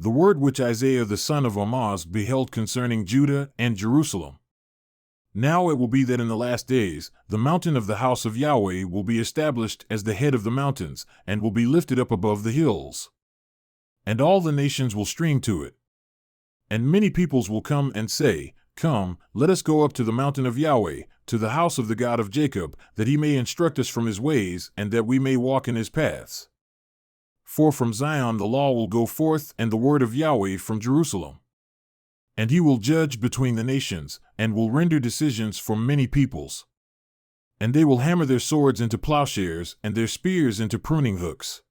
The word which Isaiah the son of Amoz beheld concerning Judah and Jerusalem. Now it will be that in the last days, the mountain of the house of Yahweh will be established as the head of the mountains, and will be lifted up above the hills. And all the nations will stream to it. And many peoples will come and say, Come, let us go up to the mountain of Yahweh, to the house of the God of Jacob, that he may instruct us from his ways, and that we may walk in his paths. For from Zion the law will go forth, and the word of Yahweh from Jerusalem. And he will judge between the nations, and will render decisions for many peoples. And they will hammer their swords into plowshares, and their spears into pruning hooks.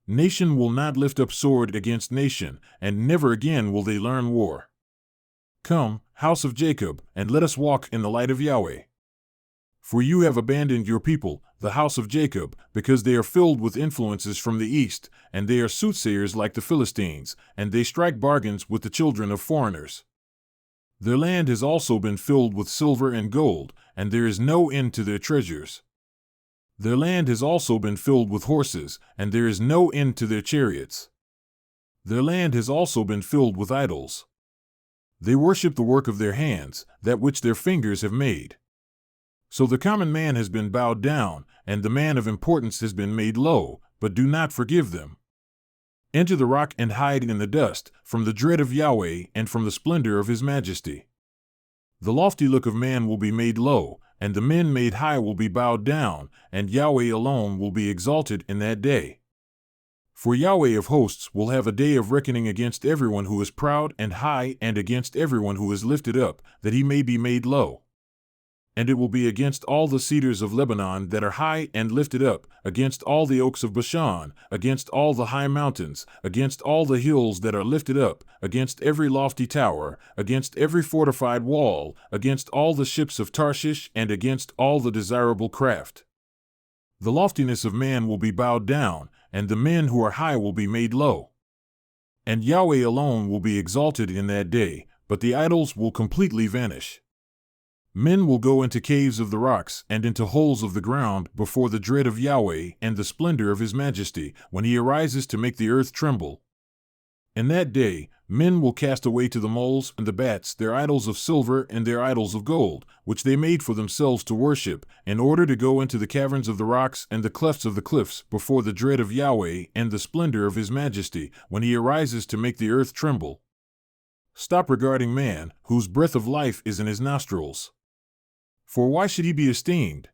Nation will not lift up sword against nation, and never again will they learn war. Come, house of Jacob, and let us walk in the light of Yahweh. For you have abandoned your people, the house of Jacob, because they are filled with influences from the east, and they are soothsayers like the Philistines, and they strike bargains with the children of foreigners. Their land has also been filled with silver and gold, and there is no end to their treasures. Their land has also been filled with horses, and there is no end to their chariots. Their land has also been filled with idols. They worship the work of their hands, that which their fingers have made. So the common man has been bowed down, and the man of importance has been made low, but do not forgive them. Enter the rock and hide in the dust, from the dread of Yahweh and from the splendor of his majesty. The lofty look of man will be made low, and the men made high will be bowed down, and Yahweh alone will be exalted in that day. For Yahweh of hosts will have a day of reckoning against everyone who is proud and high, and against everyone who is lifted up, that he may be made low. And it will be against all the cedars of Lebanon that are high and lifted up, against all the oaks of Bashan, against all the high mountains, against all the hills that are lifted up, against every lofty tower, against every fortified wall, against all the ships of Tarshish, and against all the desirable craft. The loftiness of man will be bowed down, and the men who are high will be made low. And Yahweh alone will be exalted in that day, but the idols will completely vanish. Men will go into caves of the rocks and into holes of the ground before the dread of Yahweh and the splendor of his majesty, when he arises to make the earth tremble. In that day, men will cast away to the moles and the bats their idols of silver and their idols of gold, which they made for themselves to worship, in order to go into the caverns of the rocks and the clefts of the cliffs before the dread of Yahweh and the splendor of his majesty, when he arises to make the earth tremble. Stop regarding man, whose breath of life is in his nostrils. For why should he be esteemed?